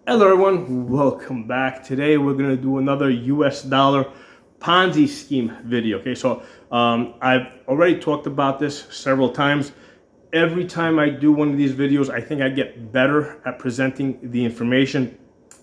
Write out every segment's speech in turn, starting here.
Hello everyone, welcome back. Today we're going to do another US dollar Ponzi scheme video. Okay, so I've already talked about this several times. Every time I do one of these videos, I think I get better at presenting the information,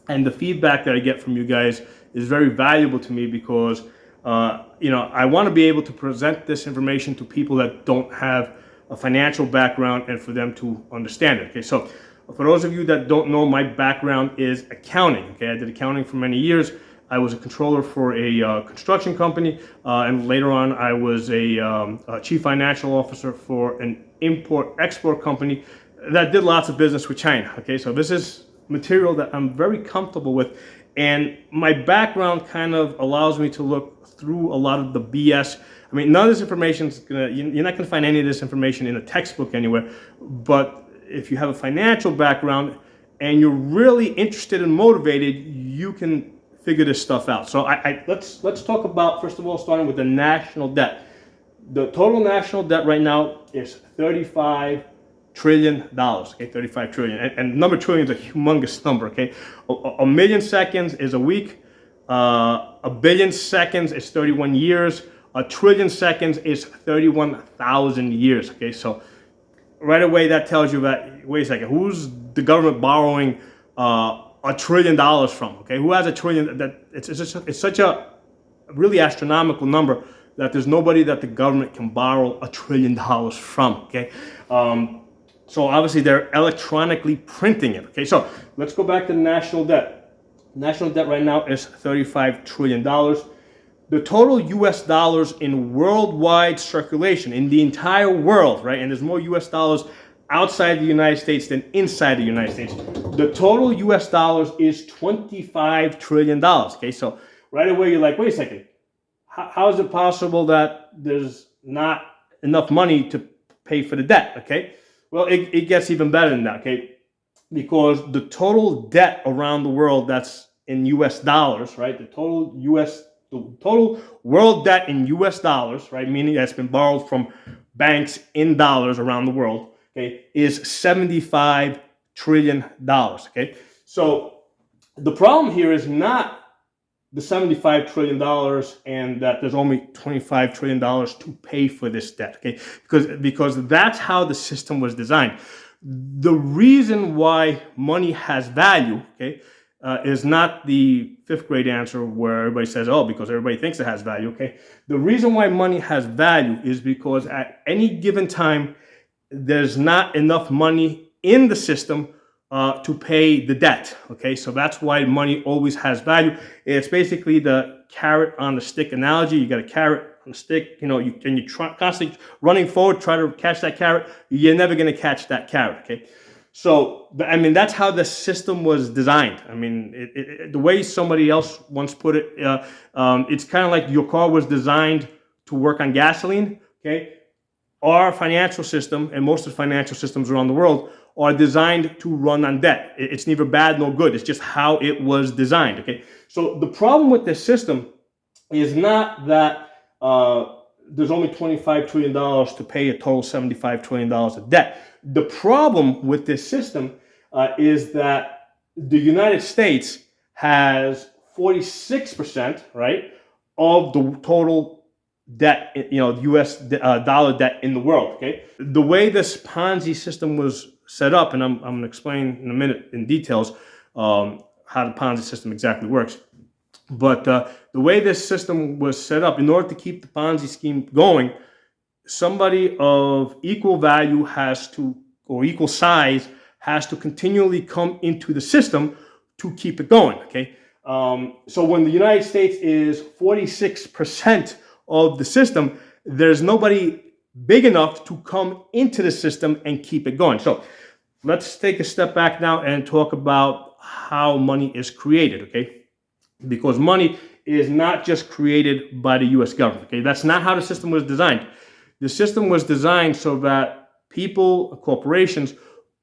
and the feedback that I get from you guys is very valuable to me because I want to be able to present this information to people that don't have a financial background and for them to understand it. Okay, so for those of you that don't know, my background is accounting. Okay, I did accounting for many years. I was a controller for a construction company, and later on, I was a chief financial officer for an import-export company that did lots of business with China. Okay, so this is material that I'm very comfortable with, and my background kind of allows me to look through a lot of the BS. I mean, none of this information is you're not gonna find any of this information in a textbook anywhere, but if you have a financial background and you're really interested and motivated, you can figure this stuff out. So let's talk about, first of all, starting with the national debt. The total national debt right now is $35 trillion. Okay, 35 trillion. And number trillion is a humongous number. Okay, a million seconds is a week. A billion seconds is 31 years. A trillion seconds is 31,000 years. Okay, so right away that tells you that, wait a second, who's the government borrowing $1 trillion from? Okay, who has $1 trillion? That it's such a really astronomical number that there's nobody that the government can borrow $1 trillion from. Okay, so obviously they're electronically printing it. Okay, so let's go back to the national debt. National debt right now is $35 trillion. The total US dollars in worldwide circulation in the entire world, right? And there's more US dollars outside the United States than inside the United States. The total US dollars is $25 trillion. Okay, so right away you're like, wait a second, how is it possible that there's not enough money to pay for the debt? Okay, well, it gets even better than that. Okay, because the total debt around the world that's in US dollars, right? The total world debt in US dollars, right, meaning that's been borrowed from banks in dollars around the world, okay, is $75 trillion. Okay, so the problem here is not the $75 trillion and that there's only $25 trillion to pay for this debt. Okay, because that's how the system was designed. The reason why money has value, okay, is not the fifth grade answer where everybody says, oh, because everybody thinks it has value. Okay, the reason why money has value is because at any given time there's not enough money in the system to pay the debt. Okay, so that's why money always has value. It's basically the carrot on the stick analogy. You got a carrot on the stick, and you're constantly running forward, try to catch that carrot. You're never going to catch that carrot. Okay, so I mean that's how the system was designed. I mean, the way somebody else once put it, it's kind of like your car was designed to work on gasoline. Okay, our financial system and most of the financial systems around the world are designed to run on debt. It's neither bad nor good. It's just how it was designed. Okay, so the problem with this system is not that there's only $25 trillion to pay a total $75 trillion of debt. The problem with this system is that the United States has 46%, right, of the total debt, U.S. Dollar debt in the world. Okay, the way this Ponzi system was set up, and I'm going to explain in a minute in details how the Ponzi system exactly works. But the way this system was set up, in order to keep the Ponzi scheme going, somebody of equal value or equal size has to continually come into the system to keep it going. Okay, so when the United States is 46% of the system, there's nobody big enough to come into the system and keep it going. So let's take a step back now and talk about how money is created. Okay, because money is not just created by the US government. Okay, that's not how the system was designed. The system was designed so that people, corporations,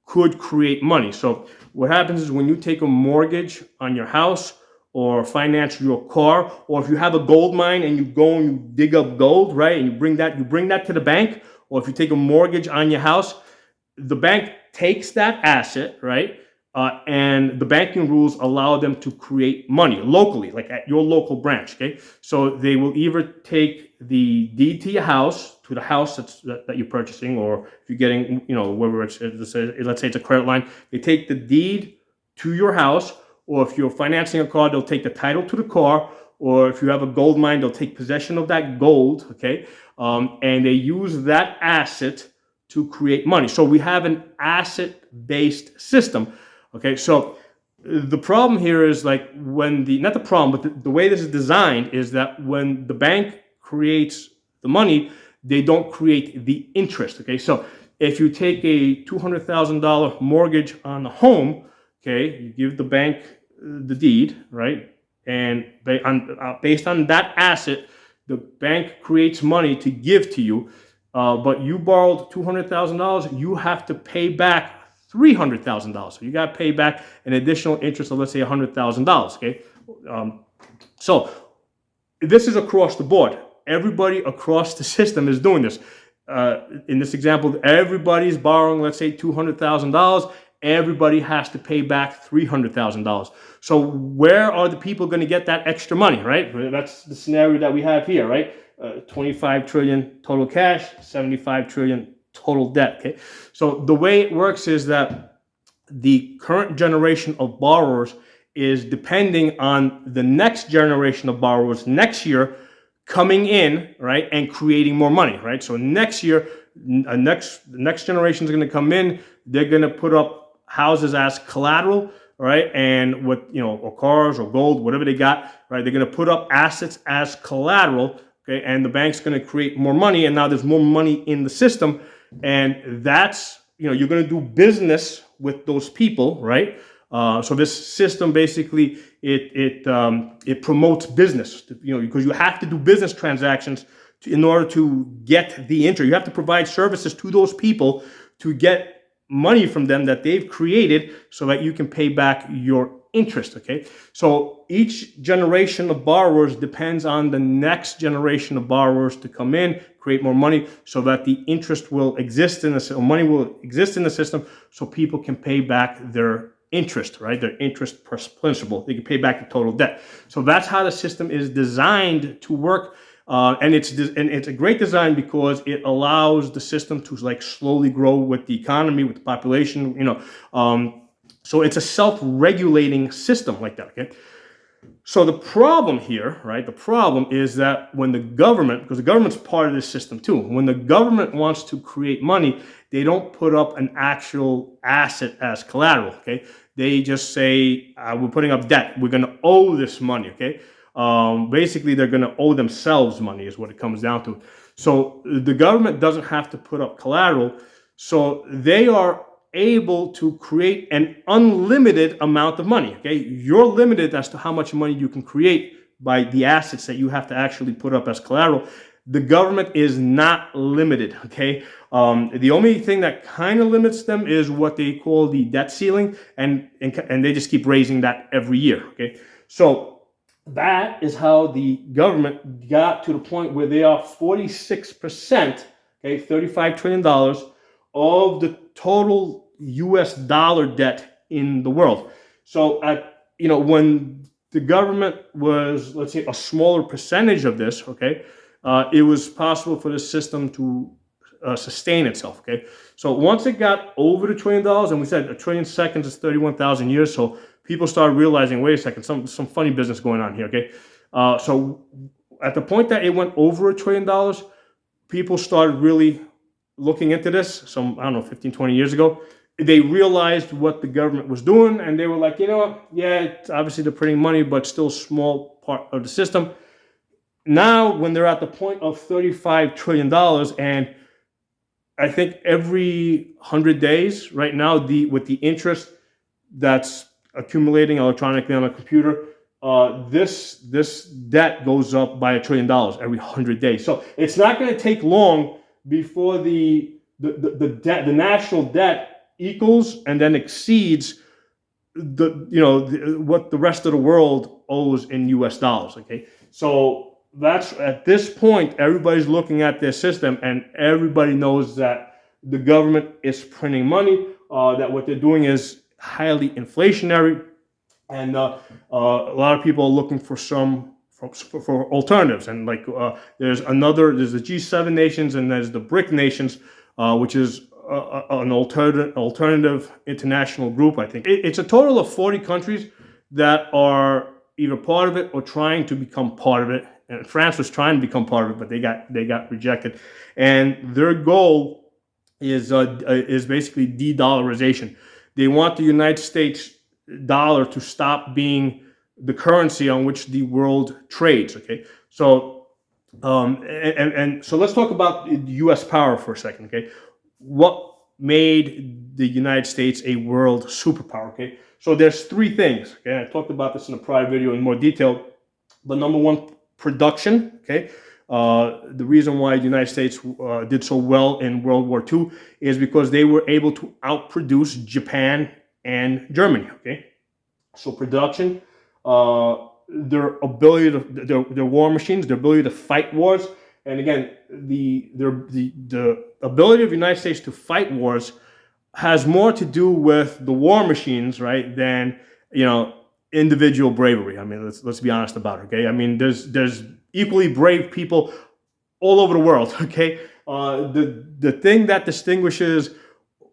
could create money. So what happens is when you take a mortgage on your house or finance your car, or if you have a gold mine and you go and you dig up gold, right, and you bring that to the bank, or if you take a mortgage on your house, the bank takes that asset, right, and the banking rules allow them to create money locally, like at your local branch. Okay, so they will either take the deed to your house, to the house that you're purchasing, or if you're getting, whether let's say it's a credit line, they take the deed to your house, or if you're financing a car, they'll take the title to the car, or if you have a gold mine, they'll take possession of that gold. Okay, and they use that asset to create money. So we have an asset-based system. Okay, so the problem here is like not the problem, but the way this is designed is that when the bank creates the money, they don't create the interest. Okay, so if you take a $200,000 mortgage on a home, okay, you give the bank the deed, right? And based on that asset, the bank creates money to give to you. But you borrowed $200,000, you have to pay back $300,000. So you got to pay back an additional interest of, let's say, $100,000. Okay, so this is across the board. Everybody across the system is doing this. In this example, everybody's borrowing, let's say, $200,000. Everybody has to pay back $300,000. So where are the people going to get that extra money, right? That's the scenario that we have here, right? 25 trillion total cash, 75 trillion total debt. Okay, so the way it works is that the current generation of borrowers is depending on the next generation of borrowers next year coming in, right, and creating more money, right? So next year, the next generation is going to come in. They're going to put up houses as collateral, right, and or cars or gold, whatever they got, right? They're going to put up assets as collateral. Okay, and the bank's going to create more money, and now there's more money in the system, and that's, you're going to do business with those people, right? So this system basically it promotes business, because you have to do business transactions in order to get the interest. You have to provide services to those people to get money from them that they've created, so that you can pay back your interest. Okay, so each generation of borrowers depends on the next generation of borrowers to come in, create more money, so that the interest will exist in the system, money will exist in the system, so people can pay back their interest, right? Their interest principal. They can pay back the total debt. So that's how the system is designed to work. And it's a great design because it allows the system to like slowly grow with the economy, with the population. So it's a self-regulating system like that. Okay. So the problem here, right? The problem is that when the government, because the government's part of this system too, when the government wants to create money, they don't put up an actual asset as collateral. Okay. They just say, we're putting up debt. We're going to owe this money. Okay. Basically, they're going to owe themselves money is what it comes down to. So the government doesn't have to put up collateral. So they are able to create an unlimited amount of money. Okay, you're limited as to how much money you can create by the assets that you have to actually put up as collateral. The government is not limited. Okay, the only thing that kind of limits them is what they call the debt ceiling, and they just keep raising that every year. Okay, so that is how the government got to the point where they are 46%, okay, $35 trillion of the total US dollar debt in the world. So when the government was, let's say, a smaller percentage of this, okay, it was possible for the system to sustain itself. Okay, so once it got over the $1 trillion, and we said 1 trillion seconds is 31,000 years, so people started realizing, wait a second, some funny business going on here. Okay, so at the point that it went over $1 trillion, people started really looking into this. Some, I don't know, 15, 20 years ago, they realized what the government was doing, and they were like, you know what? Yeah, it's obviously they're printing money, but still a small part of the system. Now, when they're at the point of $35 trillion, and I think every 100 days right now, with the interest that's accumulating electronically on a computer, this debt goes up by $1 trillion every 100 days. So it's not going to take long before the national debt equals and then exceeds what the rest of the world owes in US dollars. Okay, so that's, at this point, everybody's looking at their system, and everybody knows that the government is printing money, that what they're doing is highly inflationary, and a lot of people are looking for for alternatives. And like there's the G7 nations, and there's the BRIC nations, which is an alternative international group. I think it's a total of 40 countries that are either part of it or trying to become part of it. And France was trying to become part of it, but they got rejected. And their goal is basically de-dollarization. They want the United States dollar to stop being the currency on which the world trades. Okay, so and so let's talk about U.S. power for a second. Okay, what made the United States a world superpower? Okay, so there's three things. Okay, I talked about this in a prior video in more detail. But number one, production. Okay, the reason why the United States did so well in World War II is because they were able to outproduce Japan and Germany. Okay, so production, their ability to their war machines, their ability to fight wars, and again, the ability of the United States to fight wars has more to do with the war machines, right, than individual bravery. I mean, let's be honest about it. Okay, I mean, there's equally brave people all over the world. Okay, the thing that distinguishes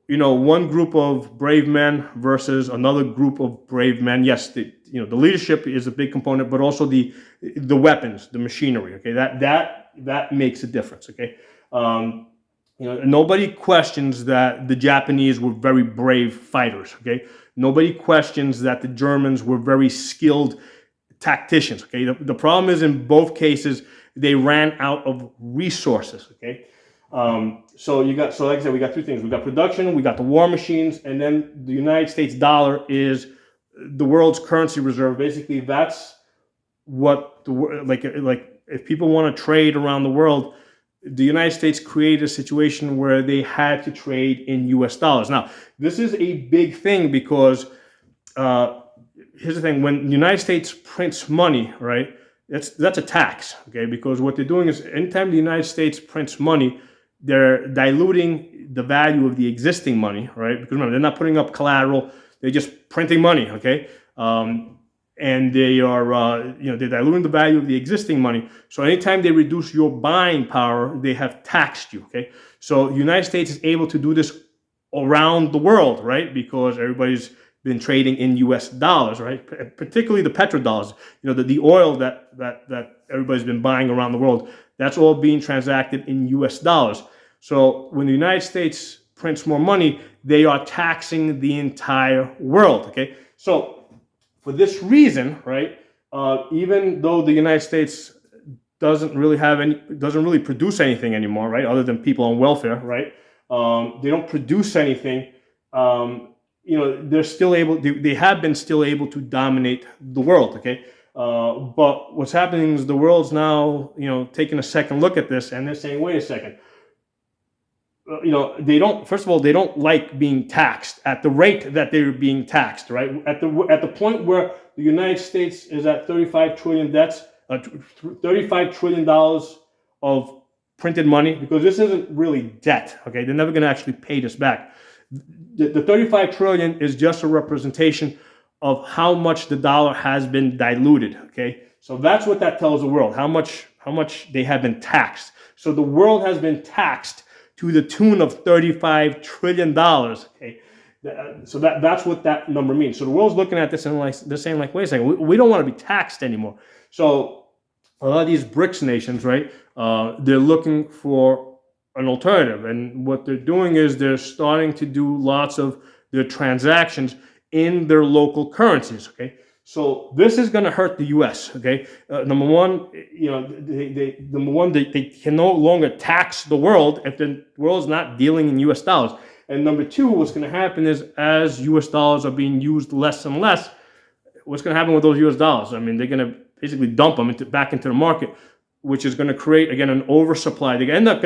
one group of brave men versus another group of brave men. Yes, the leadership is a big component, but also the weapons, the machinery. Okay, that makes a difference. Okay, nobody questions that the Japanese were very brave fighters. Okay, nobody questions that the Germans were very skilled tacticians. Okay, the problem is in both cases they ran out of resources. Okay. So like I said, we got two things. We got production, we got the war machines, and then the United States dollar is the world's currency reserve. Basically, that's what like if people want to trade around the world, the United States created a situation where they had to trade in U.S. dollars. Now, this is a big thing because here's the thing: when the United States prints money, right? That's a tax. Okay, because what they're doing is anytime the United States prints money, they're diluting the value of the existing money, right? Because remember, they're not putting up collateral; they're just printing money, okay? And they are, they're diluting the value of the existing money. So anytime they reduce your buying power, they have taxed you, okay? So the United States is able to do this around the world, right? Because everybody's been trading in U.S. dollars, right? Particularly the petrodollars, the oil that everybody's been buying around the world. That's all being transacted in U.S. dollars. So when the United States prints more money, they are taxing the entire world. Okay, so for this reason, right, even though the United States doesn't really produce anything anymore, right, other than people on welfare, right, they don't produce anything. They're still able. They have been still able to dominate the world. Okay. But what's happening is the world's now, taking a second look at this, and they're saying, wait a second. They don't like being taxed at the rate that they're being taxed, right? At the point where the United States is at 35 trillion debts, $35 trillion of printed money, because this isn't really debt. Okay, they're never going to actually pay this back. The 35 trillion is just a representation of how much the dollar has been diluted. Okay, so that's what that tells the world, how much they have been taxed. So the world has been taxed to the tune of $35 trillion. Okay, so that's what that number means. So the world's looking at this and they're saying, wait a second, we don't want to be taxed anymore. So a lot of these BRICS nations, right, they're looking for an alternative, and what they're doing is they're starting to do lots of their transactions in their local currencies. Okay, so this is going to hurt the U.S. Okay, number one, they can no longer tax the world if the world's not dealing in U.S. dollars. And number two, what's going to happen is as U.S. dollars are being used less and less, what's going to happen with those U.S. dollars? I mean, they're going to basically dump them back into the market, which is going to create, again, an oversupply. They end up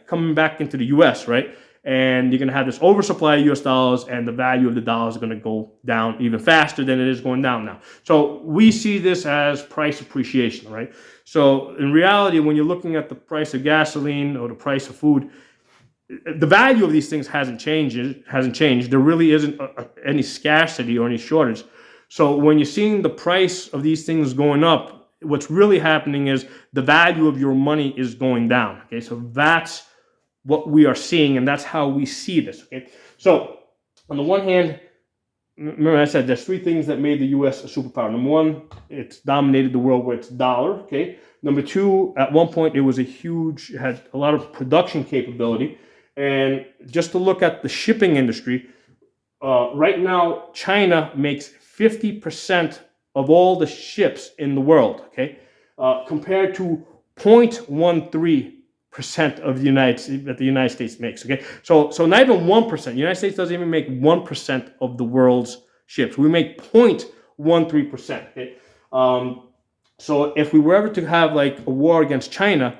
coming back into the U.S., right? And you're going to have this oversupply of U.S. dollars, and the value of the dollar is going to go down even faster than it is going down now. So we see this as price appreciation, right? So in reality, when you're looking at the price of gasoline or the price of food, the value of these things hasn't changed. There really isn't any scarcity or any shortage. So when you're seeing the price of these things going up, what's really happening is the value of your money is going down. Okay, so that's what we are seeing, and that's how we see this. Okay, so on the one hand, remember I said there's three things that made the U.S. a superpower. Number one, it's dominated the world with its dollar. Okay. Number two, at one point it had a lot of production capability. And just to look at the shipping industry, right now China makes 50% of all the ships in the world. Okay, compared to 0.13% of the United States makes. Okay, so not even 1%. The United States doesn't even make 1% of the world's ships. We make 0.13%. Okay, so if we were ever to have like a war against China,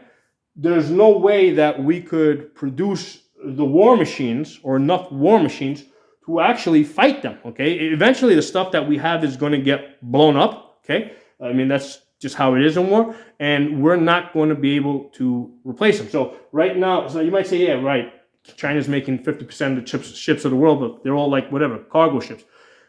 there's no way that we could produce the war machines or enough war machines to actually fight them. Okay, eventually the stuff that we have is going to get blown up. Okay, I mean that's just how it is in war, and we're not going to be able to replace them. So right now, so you might say, yeah, right, China's making 50% of the ships of the world, but they're all like whatever, cargo ships.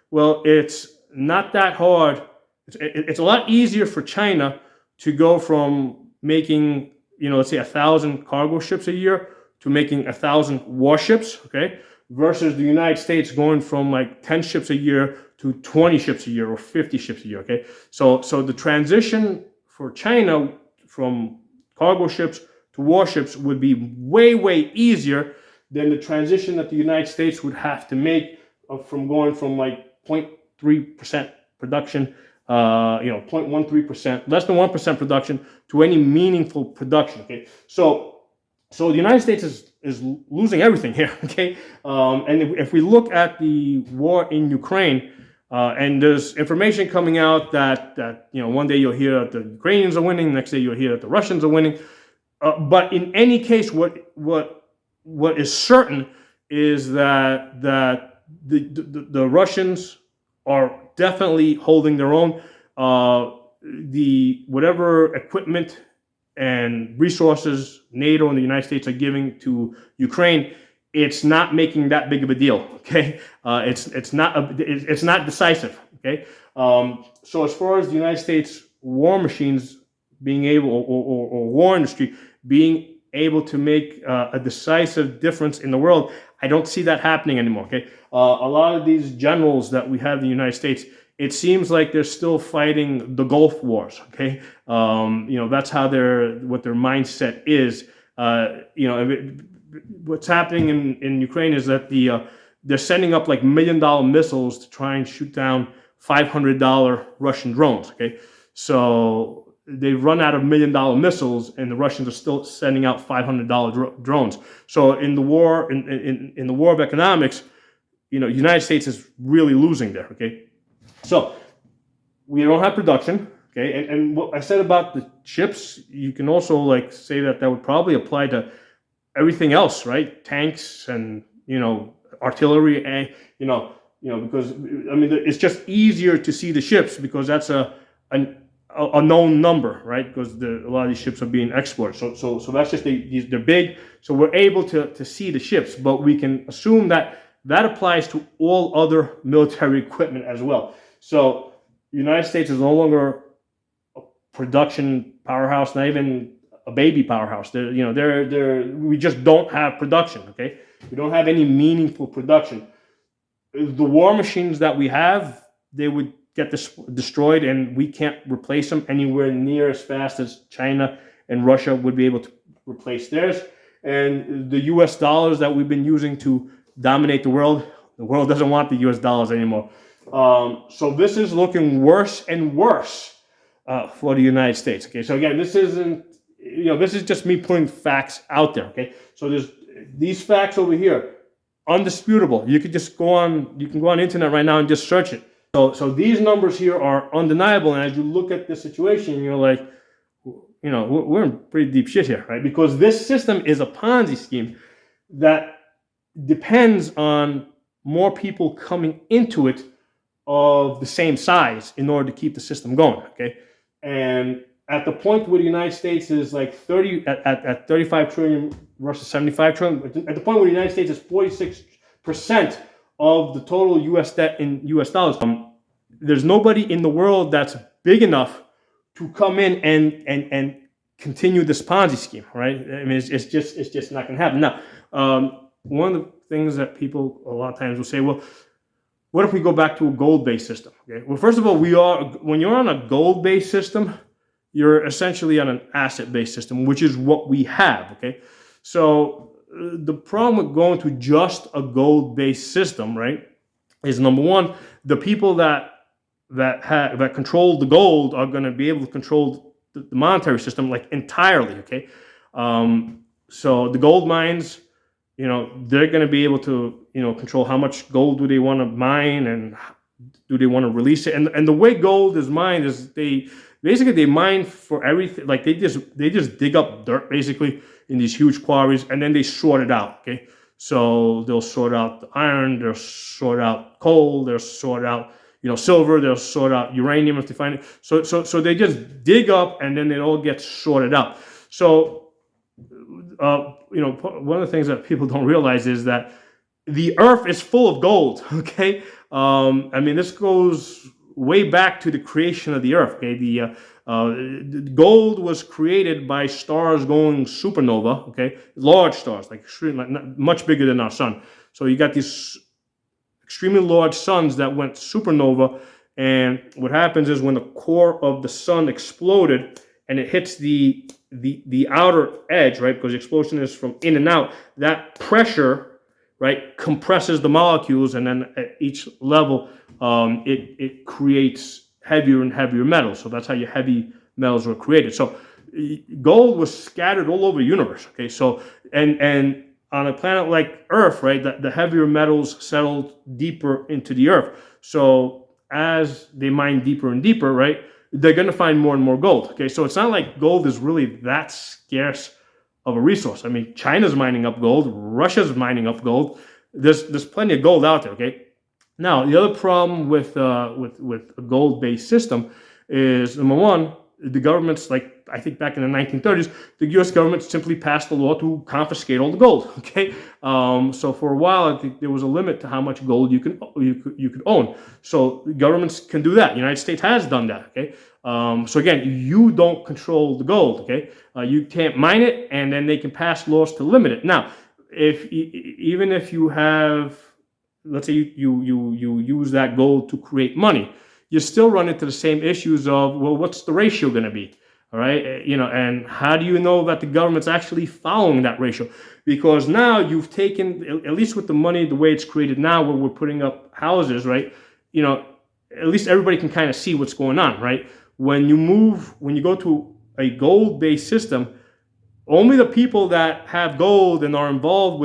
Well, it's not that hard. It's a lot easier for China to go from making, let's say 1,000 cargo ships a year to making 1,000 warships, okay, versus the United States going from like 10 ships a year to 20 ships a year or 50 ships a year, okay? So the transition for China from cargo ships to warships would be way, way easier than the transition that the United States would have to make from going from like 0.3% production, 0.13%, less than 1% production to any meaningful production, okay? So the United States is losing everything here, okay? And if we look at the war in Ukraine, and there's information coming out that one day you'll hear that the Ukrainians are winning, next day you'll hear that the Russians are winning. But in any case, what is certain is that the Russians are definitely holding their own. The whatever equipment and resources NATO and the United States are giving to Ukraine, it's not making that big of a deal. Okay, it's not decisive. Okay, so as far as the United States war machines being able, or war industry being able to make a decisive difference in the world, I don't see that happening anymore. Okay, a lot of these generals that we have in the United States, it seems like they're still fighting the Gulf Wars. Okay, that's how what their mindset is. What's happening in Ukraine is that they're sending up like $1 million missiles to try and shoot down $500 Russian drones. Okay, so they've run out of $1 million missiles, and the Russians are still sending out $500 drones. So in the war, in the war of economics, United States is really losing there. Okay, so we don't have production. Okay, and what I said about the ships, you can also like say that would probably apply to everything else, right? Tanks and artillery, and because I mean it's just easier to see the ships because that's a known number, right? Because a lot of these ships are being exported. So that's just they're big. So we're able to see the ships, but we can assume that applies to all other military equipment as well. So the United States is no longer a production powerhouse, not even a baby powerhouse. We just don't have production. Okay, we don't have any meaningful production. The war machines that we have, they would get destroyed, and we can't replace them anywhere near as fast as China and Russia would be able to replace theirs. And the U.S. dollars that we've been using to dominate the world doesn't want the U.S. dollars anymore. So this is looking worse and worse for the United States. Okay, so again, this isn't. This is just me putting facts out there. Okay, so there's these facts over here, undisputable. You could just go on internet right now and just search it. So these numbers here are undeniable. And as you look at this situation, you're like, we're in pretty deep shit here, right? Because this system is a Ponzi scheme that depends on more people coming into it of the same size in order to keep the system going. Okay, and at the point where the United States is like 35 trillion versus 75 trillion, at the point where the United States is 46% of the total U.S. debt in U.S. dollars, there's nobody in the world that's big enough to come in and continue this Ponzi scheme, right? I mean, it's just not going to happen. Now, one of the things that people a lot of times will say, well, what if we go back to a gold-based system? Okay. Well, first of all, when you're on a gold-based system, you're essentially on an asset-based system, which is what we have. Okay. So the problem with going to just a gold-based system, right, is number one, the people that control the gold are going to be able to control the monetary system like entirely. Okay. So the gold mines, they're going to be able to, control how much gold do they want to mine and do they want to release it. And the way gold is mined is they mine for everything. Like they just dig up dirt basically in these huge quarries, and then they sort it out. Okay. So they'll sort out the iron, they'll sort out coal, they'll sort out, silver, they'll sort out uranium if they find it. So they just dig up and then it all gets sorted out. So, one of the things that people don't realize is that the earth is full of gold. Okay. I mean, this goes way back to the creation of the earth. Okay. The gold was created by stars going supernova. Okay. Large stars, like much bigger than our sun. So you got these extremely large suns that went supernova, and what happens is when the core of the sun exploded and it hits the outer edge, right, because the explosion is from in and out, that pressure, right, compresses the molecules, and then at each level it creates heavier and heavier metals. So that's how your heavy metals were created. So gold was scattered all over the universe. Okay, so and on a planet like Earth, right, the heavier metals settled deeper into the Earth. So as they mine deeper and deeper, right, they're going to find more and more gold. Okay, so it's not like gold is really that scarce of a resource. I mean, China's mining up gold, Russia's mining up gold. There's plenty of gold out there. Okay, now the other problem with a gold-based system is, number one, the government's, like, I think back in the 1930s, the U.S. government simply passed a law to confiscate all the gold. Okay, so for a while, I think there was a limit to how much gold you could own. So governments can do that. The United States has done that. Okay, so again, you don't control the gold. Okay, you can't mine it, and then they can pass laws to limit it. Now, even if you have, let's say you use that gold to create money, you still run into the same issues of, well, what's the ratio going to be? All right, and how do you know that the government's actually following that ratio? Because now you've taken, at least with the money, the way it's created now, where we're putting up houses, right? At least everybody can kind of see what's going on, right? When you go to a gold-based system, only the people that have gold and are involved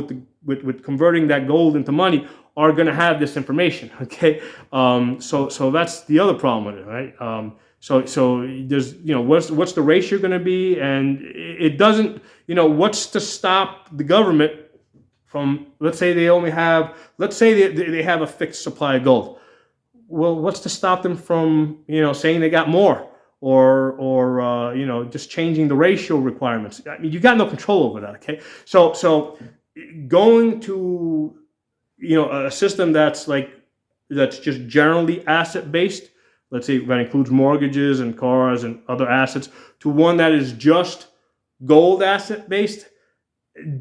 with converting that gold into money are going to have this information. Okay, so that's the other problem with it, right? So there's, what's the ratio going to be, and it doesn't, what's to stop the government from, let's say they have a fixed supply of gold. Well, what's to stop them from, saying they got more, or just changing the ratio requirements? I mean, you got no control over that. Okay, so going to, a system that's just generally asset based, let's say that includes mortgages and cars and other assets, to one that is just gold asset based,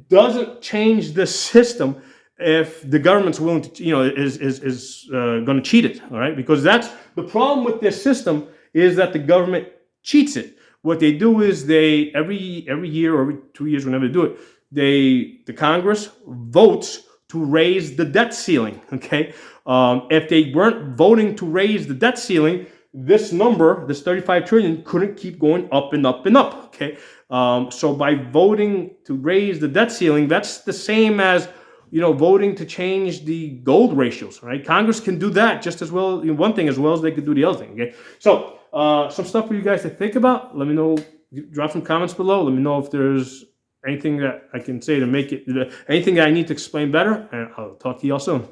doesn't change the system if the government's willing to, is going to cheat it. All right, because that's the problem with this system, is that the government cheats it. What they do is they every year or every 2 years, whenever they do it, the Congress votes to raise the debt ceiling. Okay, if they weren't voting to raise the debt ceiling, this number, this 35 trillion, couldn't keep going up and up and up. Okay, so by voting to raise the debt ceiling, that's the same as, voting to change the gold ratios. Right? Congress can do that just as well, one thing as well as they could do the other thing. Okay, so some stuff for you guys to think about. Let me know. Drop some comments below. Let me know if there's anything that I can say to make it, anything that I need to explain better, and I'll talk to y'all soon.